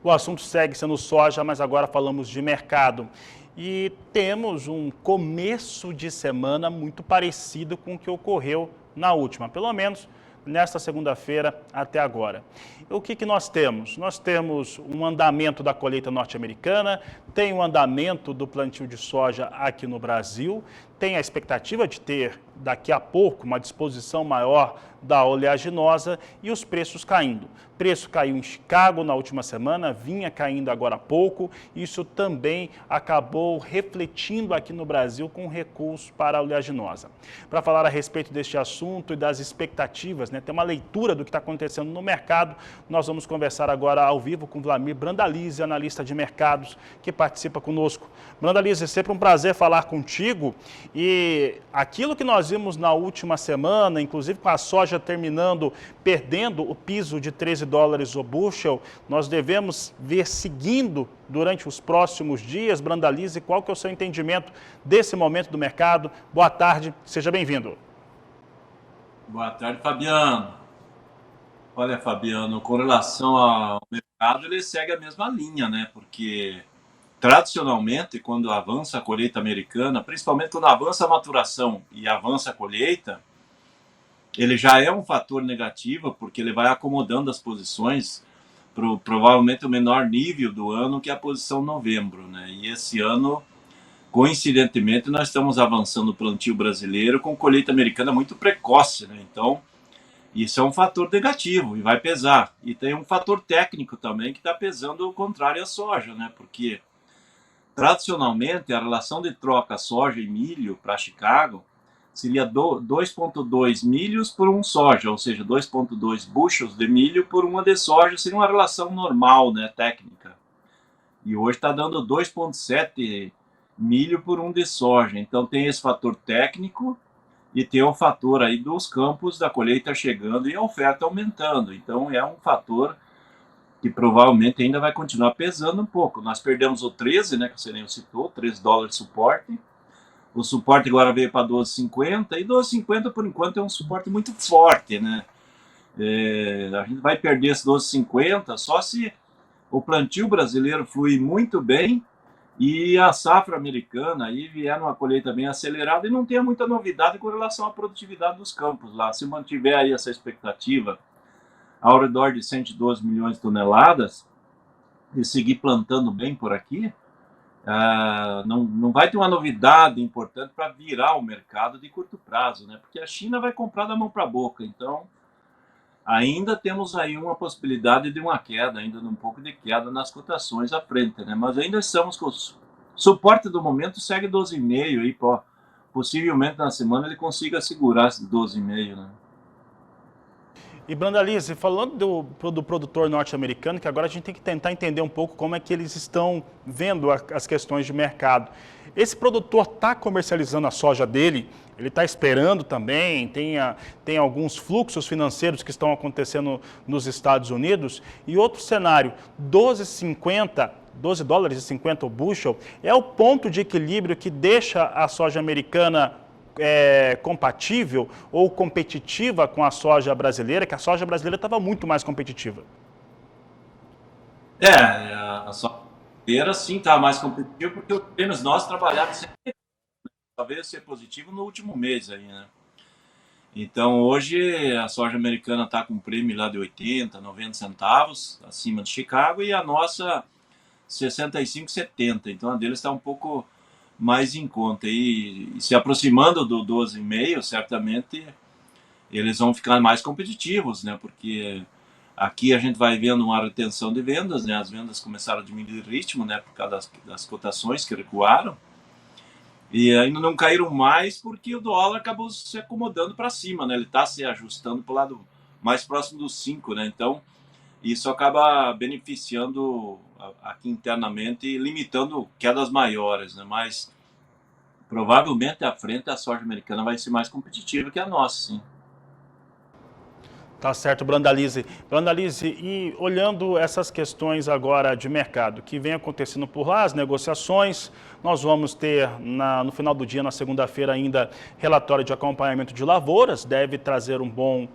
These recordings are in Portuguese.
O assunto segue sendo soja, mas agora falamos de mercado. E temos um começo de semana muito parecido com o que ocorreu na última, pelo menos nesta segunda-feira até agora. O que nós temos? Nós temos um andamento da colheita norte-americana, tem um andamento do plantio de soja aqui no Brasil, tem a expectativa de ter daqui a pouco uma disposição maior da oleaginosa e os preços caindo. O preço caiu em Chicago na última semana, vinha caindo agora há pouco. Isso também acabou refletindo aqui no Brasil com recursos para a oleaginosa. Para falar a respeito deste assunto e das expectativas, ter uma leitura do que está acontecendo no mercado, nós vamos conversar agora ao vivo com Vlamir Brandalize, analista de mercados, que participa conosco. Brandalize, é sempre um prazer falar contigo. E aquilo que nós vimos na última semana, inclusive com a soja terminando perdendo o piso de $13 o bushel, nós devemos ver seguindo durante os próximos dias. Brandalize, qual que é o seu entendimento desse momento do mercado? Boa tarde, seja bem-vindo. Boa tarde, Fabiano. Olha, Fabiano, com relação ao mercado, ele segue a mesma linha, né? Porque tradicionalmente, quando avança a colheita americana, principalmente quando avança a maturação e avança a colheita, ele já é um fator negativo, porque ele vai acomodando as posições para provavelmente o menor nível do ano, que é a posição novembro, né? E esse ano, coincidentemente, nós estamos avançando o plantio brasileiro com colheita americana muito precoce, né? Então, isso é um fator negativo e vai pesar. E tem um fator técnico também que está pesando o contrário à soja, né? Porque tradicionalmente a relação de troca soja e milho para Chicago seria 2,2 milhos por um soja, ou seja, 2,2 bushels de milho por uma de soja, seria uma relação normal, né, técnica. E hoje está dando 2,7 milho por um de soja. Então tem esse fator técnico e tem o fator aí dos campos da colheita chegando e a oferta aumentando. Então é um fator que provavelmente ainda vai continuar pesando um pouco. Nós perdemos o 13, né, que você nem citou, $13 de suporte. O suporte agora veio para 12,50 e 12,50 por enquanto é um suporte muito forte, né? A gente vai perder esse 12,50 só se o plantio brasileiro fluir muito bem e a safra americana aí vier numa colheita bem acelerada e não tenha muita novidade com relação à produtividade dos campos lá. Se mantiver aí essa expectativa ao redor de 112 milhões de toneladas e seguir plantando bem por aqui, não vai ter uma novidade importante para virar o mercado de curto prazo, né? Porque a China vai comprar da mão para a boca. Então, ainda temos aí uma possibilidade de uma queda, ainda um pouco de queda nas cotações à frente, né? Mas ainda estamos com o suporte do momento, segue 12,5 aí, possivelmente na semana ele consiga segurar esse 12,5, né? E Brandalize, falando do produtor norte-americano, que agora a gente tem que tentar entender um pouco como é que eles estão vendo as questões de mercado. Esse produtor está comercializando a soja dele, ele está esperando também, tem alguns fluxos financeiros que estão acontecendo nos Estados Unidos. E outro cenário, $12,50 o bushel, é o ponto de equilíbrio que deixa a soja americana compatível ou competitiva com a soja brasileira, que a soja brasileira estava muito mais competitiva. A soja brasileira sim está mais competitiva porque os prêmios nós trabalhamos sempre, talvez ser positivo no último mês aí, né? Então hoje a soja americana está com um prêmio lá de 80, 90 centavos acima de Chicago e a nossa 65, 70. Então a deles está um pouco mais em conta. E se aproximando do 12,5, certamente eles vão ficar mais competitivos, né? Porque aqui a gente vai vendo uma retenção de vendas, né? As vendas começaram a diminuir o ritmo, né? Por causa das cotações que recuaram. E ainda não caíram mais porque o dólar acabou se acomodando para cima, né? Ele está se ajustando para o lado mais próximo dos 5, né? Então, isso acaba beneficiando aqui internamente e limitando quedas maiores, né? Mas provavelmente à frente a soja americana vai ser mais competitiva que a nossa, sim. Tá certo, Brandalize. Brandalize, e olhando essas questões agora de mercado que vem acontecendo por lá, as negociações, Nós vamos ter no final do dia, na segunda-feira, ainda relatório de acompanhamento de lavouras, deve trazer um bom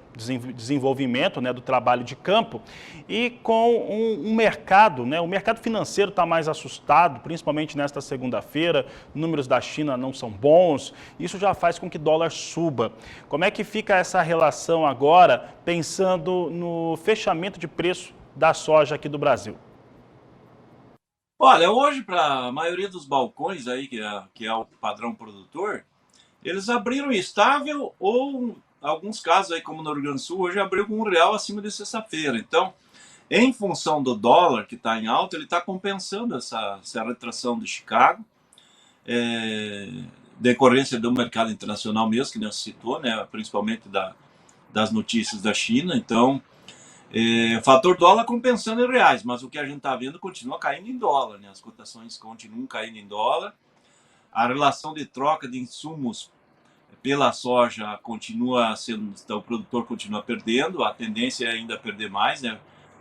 desenvolvimento, né, do trabalho de campo, e com um mercado, né, o mercado financeiro está mais assustado, principalmente nesta segunda-feira, números da China não são bons, isso já faz com que o dólar suba. Como é que fica essa relação agora, pensando no fechamento de preço da soja aqui do Brasil? Olha, hoje, para a maioria dos balcões aí, que é o padrão produtor, eles abriram estável ou, em alguns casos aí, como no Rio Grande do Sul, hoje abriu com R$ 1 acima de sexta-feira. Então, em função do dólar, que está em alta, ele está compensando essa retração de Chicago, decorrência do mercado internacional mesmo, que não se citou, né, principalmente das notícias da China. Então, o fator dólar compensando em reais, mas o que a gente está vendo continua caindo em dólar, né? As cotações continuam caindo em dólar, a relação de troca de insumos pela soja continua sendo, então, o produtor continua perdendo, a tendência é ainda perder mais, né?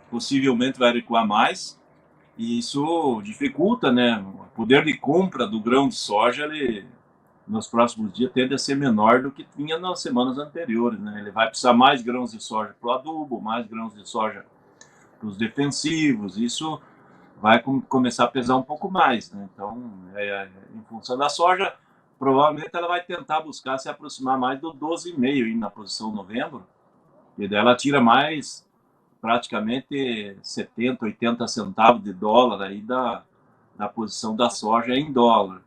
Possivelmente vai recuar mais, e isso dificulta, né? O poder de compra do grão de soja, ele, nos próximos dias, tende a ser menor do que tinha nas semanas anteriores, né? Ele vai precisar mais grãos de soja para o adubo, mais grãos de soja para os defensivos, isso vai começar a pesar um pouco mais, né? Então, em função da soja, provavelmente ela vai tentar buscar se aproximar mais do 12,5 na posição novembro, e daí ela tira mais praticamente 70, 80 centavos de dólar aí da posição da soja em dólar.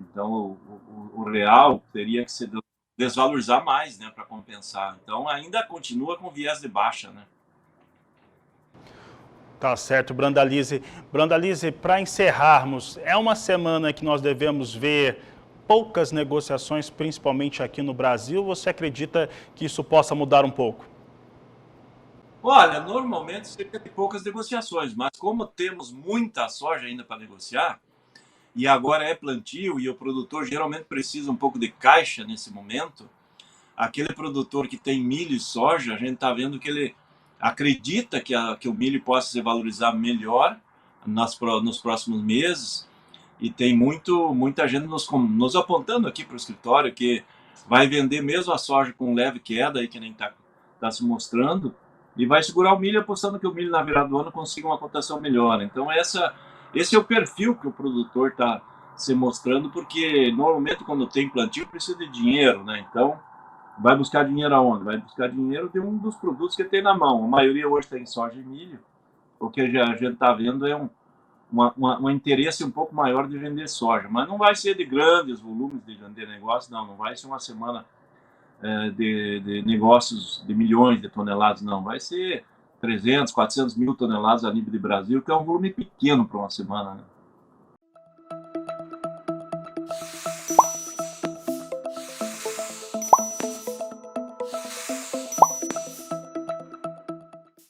Então, o real teria que se desvalorizar mais, né, para compensar. Então, ainda continua com viés de baixa, né? Tá certo, Brandalize. Brandalize, para encerrarmos, é uma semana que nós devemos ver poucas negociações, principalmente aqui no Brasil. Você acredita que isso possa mudar um pouco? Olha, normalmente sempre tem poucas negociações, mas como temos muita soja ainda para negociar, e agora é plantio e o produtor geralmente precisa um pouco de caixa nesse momento, aquele produtor que tem milho e soja, a gente está vendo que ele acredita que o milho possa se valorizar melhor nos próximos meses, e tem muita gente nos apontando aqui para o escritório que vai vender mesmo a soja com leve queda, aí, que nem está se mostrando, e vai segurar o milho apostando que o milho na virada do ano consiga uma cotação melhor. Então esse é o perfil que o produtor está se mostrando, porque normalmente quando tem plantio precisa de dinheiro, né? Então vai buscar dinheiro aonde? Vai buscar dinheiro de um dos produtos que tem na mão. A maioria hoje tem soja e milho. O que a gente está vendo é um interesse um pouco maior de vender soja. Mas não vai ser de grandes volumes de vender negócio, não. Não vai ser uma semana de negócios de milhões de toneladas, não. Vai ser 300, 400 mil toneladas a nível de Brasil, que é um volume pequeno para uma semana, né?